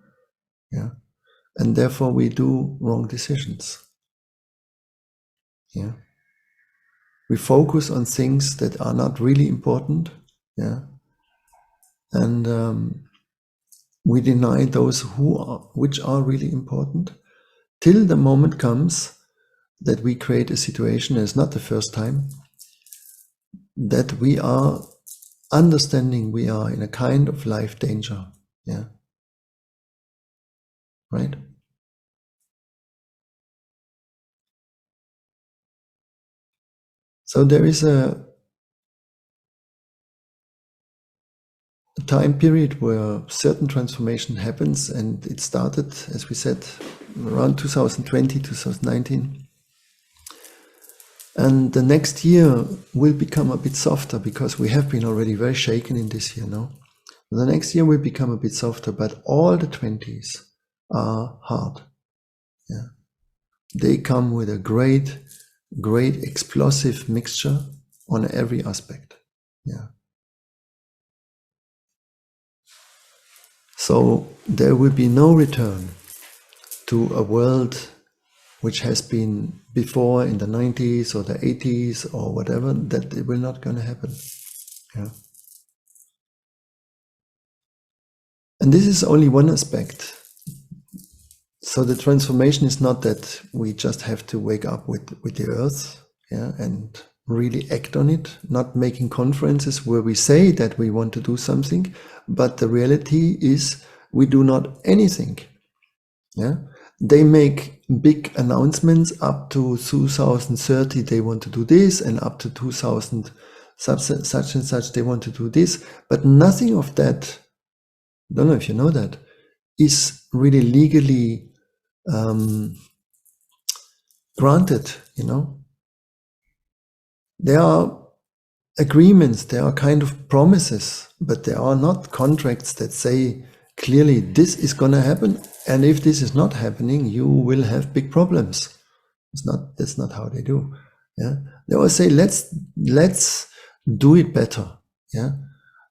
Yeah. And therefore we do wrong decisions. Yeah. We focus on things that are not really important. Yeah. And we deny those which are really important, till the moment comes that we create a situation, and it's not the first time, that we are understanding we are in a kind of life danger. Yeah. Right? So there is a time period where certain transformation happens, and it started, as we said, around 2020, 2019. And the next year will become a bit softer because we have been already very shaken in this year, no? The next year will become a bit softer, but all the 20s are hard. Yeah. They come with a great explosive mixture on every aspect. Yeah. So there will be no return to a world which has been before in the 90s or the 80s or whatever. That it will not going to happen. Yeah. And this is only one aspect. So the transformation is not that we just have to wake up with the earth, yeah, and really act on it, not making conferences where we say that we want to do something, but the reality is we do not anything. Yeah. They make big announcements up to 2030 they want to do this, and up to 2000 such and such they want to do this, but nothing of that, I don't know if you know that, is really legally granted, you know. There are agreements, there are kind of promises, but there are not contracts that say clearly this is going to happen, and if this is not happening, you will have big problems. That's not how they do. Yeah, they always say let's do it better. Yeah,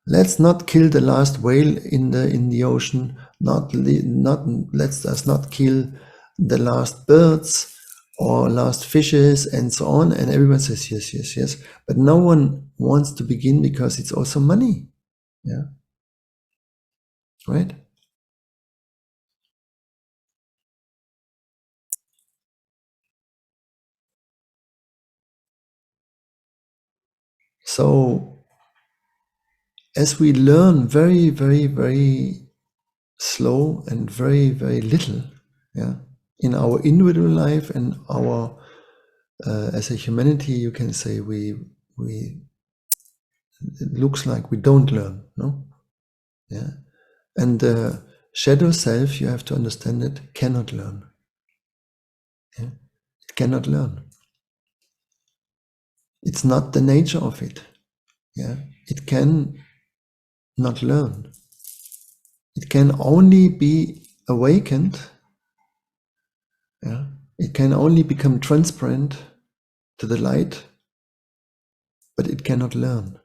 let's not kill the last whale in the ocean. Let's us not kill the last birds or last fishes and so on. And everyone says yes, yes, yes. But no one wants to begin because it's also money. Yeah. Right? So as we learn very, very, very slow and very, very little, yeah, in our individual life and our as a humanity, you can say we it looks like we don't learn, no? Yeah. And the shadow self, you have to understand it, cannot learn. Yeah? It cannot learn. It's not the nature of it. Yeah. It can not learn. It can only be awakened. Yeah. It can only become transparent to the light, but it cannot learn.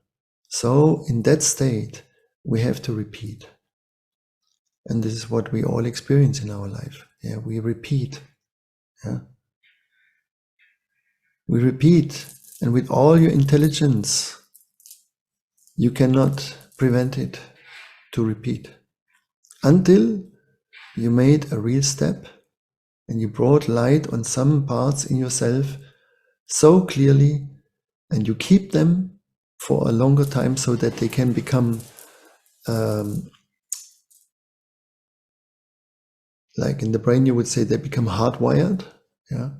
So in that state, we have to repeat. And this is what we all experience in our life. Yeah, we repeat. Yeah. We repeat, and with all your intelligence, you cannot prevent it to repeat until you made a real step and you brought light on some parts in yourself so clearly, and you keep them for a longer time so that they can become like in the brain you would say they become hardwired. Yeah.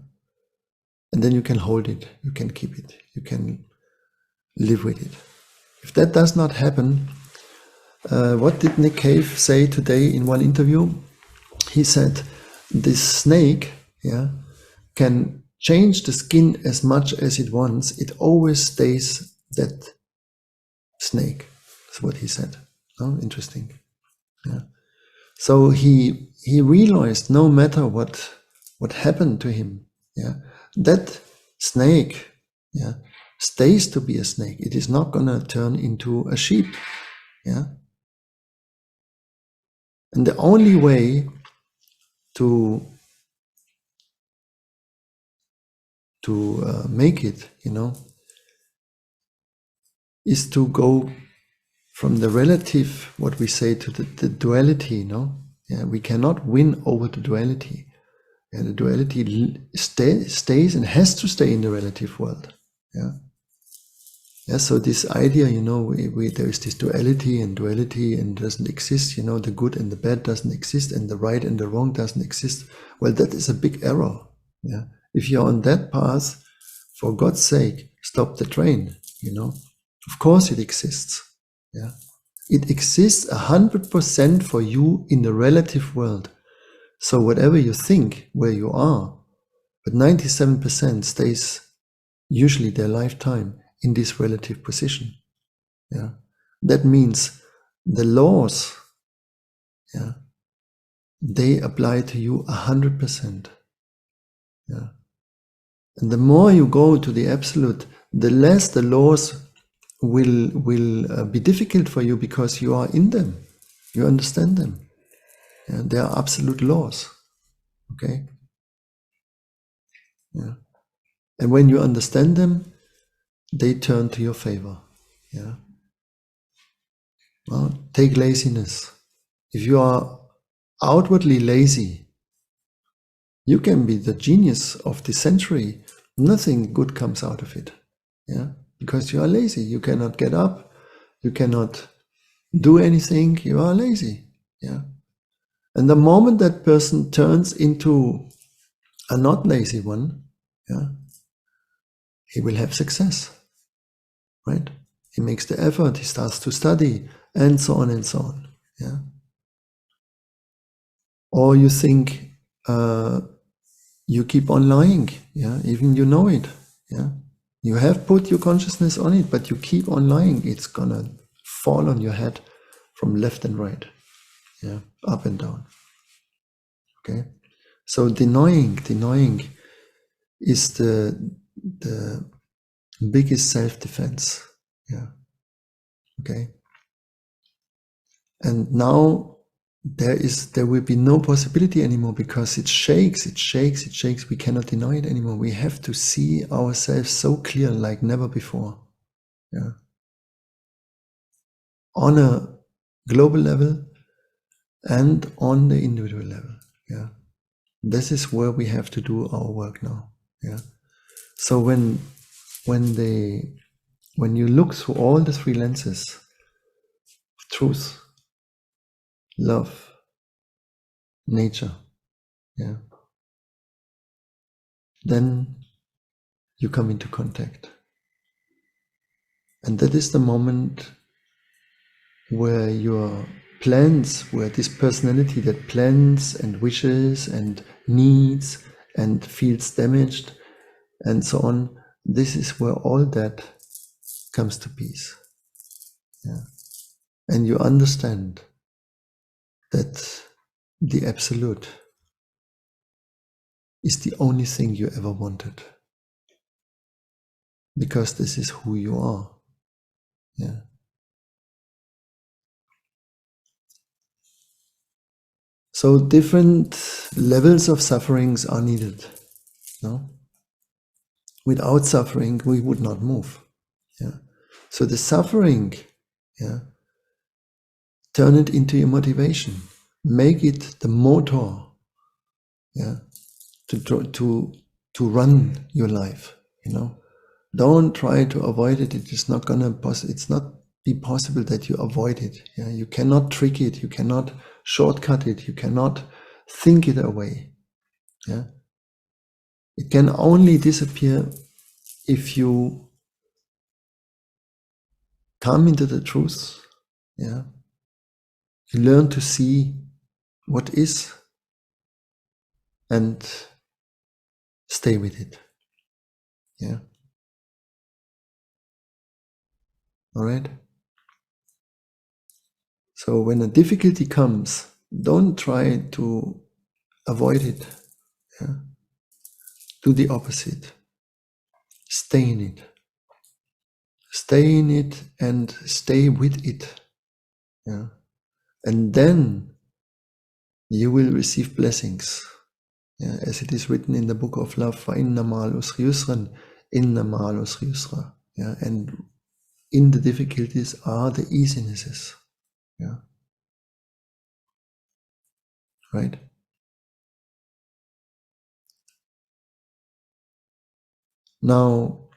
And then you can hold it, you can keep it, you can live with it. If that does not happen, what did Nick Cave say today in one interview? He said this snake, yeah, can change the skin as much as it wants. It always stays that snake. That's what he said. Oh, interesting. Yeah. So he realized no matter what happened to him, yeah, that snake, yeah, stays to be a snake. It is not gonna turn into a sheep. Yeah. And the only way to make it, you know, is to go from the relative, what we say, to the duality, you know. Yeah, we cannot win over the duality. And the duality stays and has to stay in the relative world. Yeah. Yeah, so this idea, there is this duality and doesn't exist, the good and the bad doesn't exist, and the right and the wrong doesn't exist. Well, that is a big error. Yeah. If you're on that path, for God's sake, stop the train, Of course it exists. Yeah. It exists 100% for you in the relative world. So whatever you think where you are, but 97% stays usually their lifetime in this relative position. Yeah. That means the laws, yeah, they apply to you 100%. Yeah. And the more you go to the absolute, the less the laws will be difficult for you, because you are in them. You understand them. Yeah. They are absolute laws. Okay. Yeah. And when you understand them, they turn to your favor. Yeah. Well, take laziness. If you are outwardly lazy, you can be the genius of the century. Nothing good comes out of it. Yeah. Because you are lazy. You cannot get up. You cannot do anything. You are lazy. Yeah. And the moment that person turns into a not lazy one, yeah, he will have success. Right? He makes the effort, he starts to study, and so on and so on. Yeah. Or you think you keep on lying, yeah, even you know it. Yeah. You have put your consciousness on it, but you keep on lying, it's gonna fall on your head from left and right. Yeah, up and down. Okay. So denying is the biggest self-defense. Yeah. Okay. And now there will be no possibility anymore, because it shakes. We cannot deny it anymore. We have to see ourselves so clear like never before. Yeah. On a global level and on the individual level. Yeah. This is where we have to do our work now. Yeah. So when you look through all the three lenses, truth, love, nature, yeah, then you come into contact. And that is the moment where your plans, where this personality that plans and wishes and needs and feels damaged and so on, this is where all that comes to peace. Yeah. And you understand that the absolute is the only thing you ever wanted, because this is who you are. Yeah. So different levels of sufferings are needed. No? Without suffering, we would not move. Yeah. So the suffering, yeah, turn it into your motivation. Make it the motor, yeah, to run your life. Don't try to avoid it. It is not gonna it's not be possible that you avoid it. Yeah, you cannot trick it. You cannot shortcut it. You cannot think it away. Yeah, it can only disappear if you come into the truth. Yeah, you learn to see what is and stay with it. Yeah. All right. So when a difficulty comes, don't try to avoid it. Yeah. Do the opposite. Stay in it. Stay in it and stay with it. Yeah. And then you will receive blessings. Yeah. As it is written in the book of love, فَإِنَّ مَعَ الْعُسْرِ يُسْرًا إِنَّ مَعَ الْعُسْرِ يُسْرًا. Yeah. And in the difficulties are the easinesses. Yeah. Right. Now,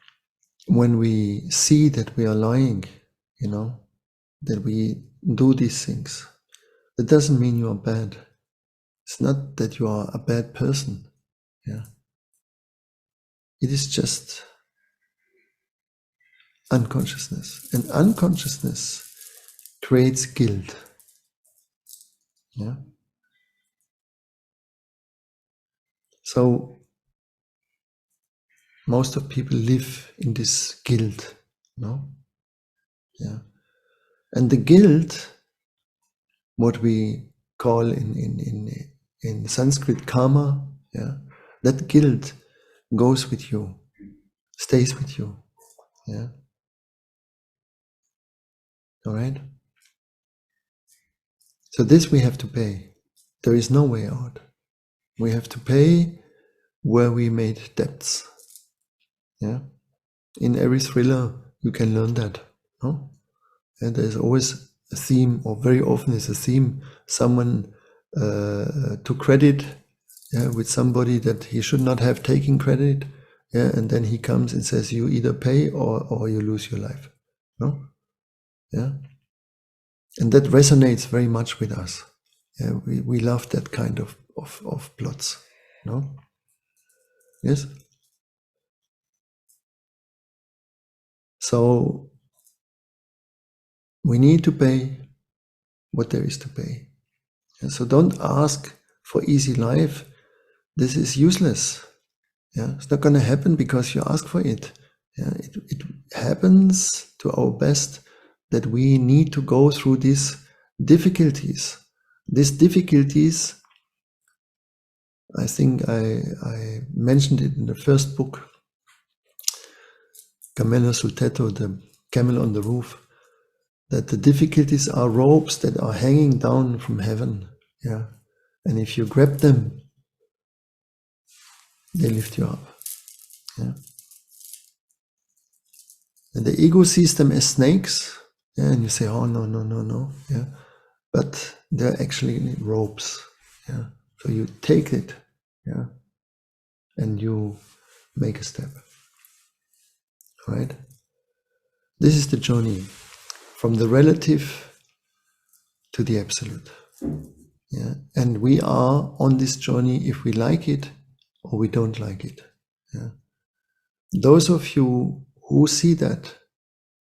when we see that we are lying, that we do these things, that doesn't mean you are bad. It's not that you are a bad person. Yeah. It is just unconsciousness. And unconsciousness creates guilt. Yeah. So most of people live in this guilt, no? Yeah. And the guilt, what we call in Sanskrit karma, yeah, that guilt goes with you, stays with you. Yeah. All right. So this we have to pay. There is no way out. We have to pay where we made debts. Yeah. In every thriller, you can learn that. No? And there's always a theme, or very often is a theme. Someone took credit, yeah, with somebody that he should not have taken credit. Yeah, and then he comes and says, you either pay or you lose your life. No? Yeah. And that resonates very much with us. Yeah, we love that kind of plots. No? Yes? So we need to pay what there is to pay. Yeah, so don't ask for easy life. This is useless. Yeah, it's not going to happen because you ask for it. Yeah, it happens to our best that we need to go through these difficulties. These difficulties, I think I mentioned it in the first book, Camelo sul tetto, the camel on the roof, that the difficulties are ropes that are hanging down from heaven. Yeah, and if you grab them, they lift you up. Yeah. And the ego sees them as snakes, yeah, and you say, oh, no, no, no, no. Yeah. But they're actually ropes. Yeah. So you take it, yeah, and you make a step. Right? This is the journey from the relative to the absolute. Yeah. And we are on this journey if we like it or we don't like it. Yeah. Those of you who see that,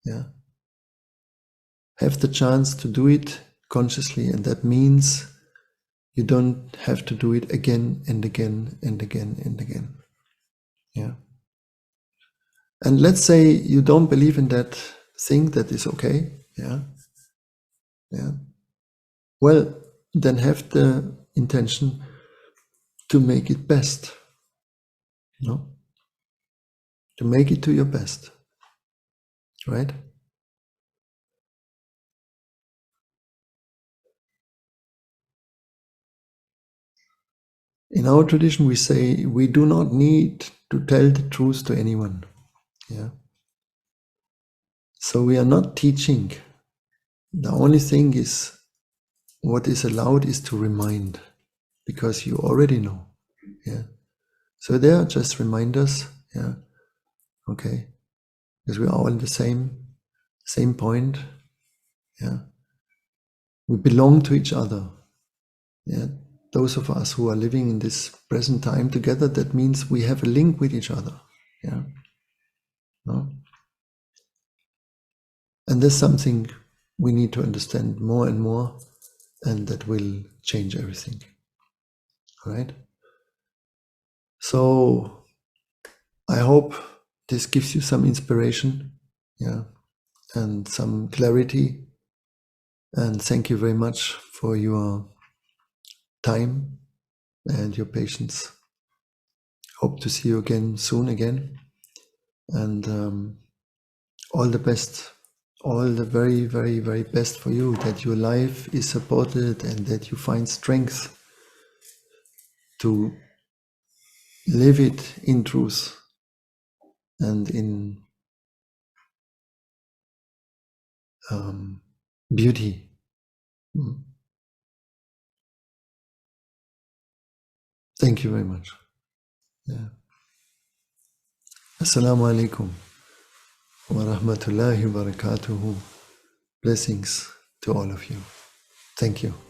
yeah, have the chance to do it consciously, and that means you don't have to do it again and again and again and again. Yeah. And let's say you don't believe in that thing, that is okay. Yeah. Yeah. Well, then have the intention to make it best. No? To make it to your best. Right? In our tradition, we say we do not need to tell the truth to anyone. Yeah. So we are not teaching. The only thing is, what is allowed is to remind, because you already know. Yeah. So they are just reminders. Yeah. Okay. Because we are all in the same point. Yeah. We belong to each other. Yeah. Those of us who are living in this present time together, that means we have a link with each other. Yeah. No? And there's something we need to understand more and more, and that will change everything. All right? So I hope this gives you some inspiration, yeah, and some clarity. And thank you very much for your time and your patience. Hope to see you again soon again. And all the best, all the very, very, very best for you, that your life is supported and that you find strength to live it in truth and in beauty. Thank you very much. Yeah. Assalamu alaikum. wa rahmatullahi wa barakatuhu. Blessings to all of you. Thank you.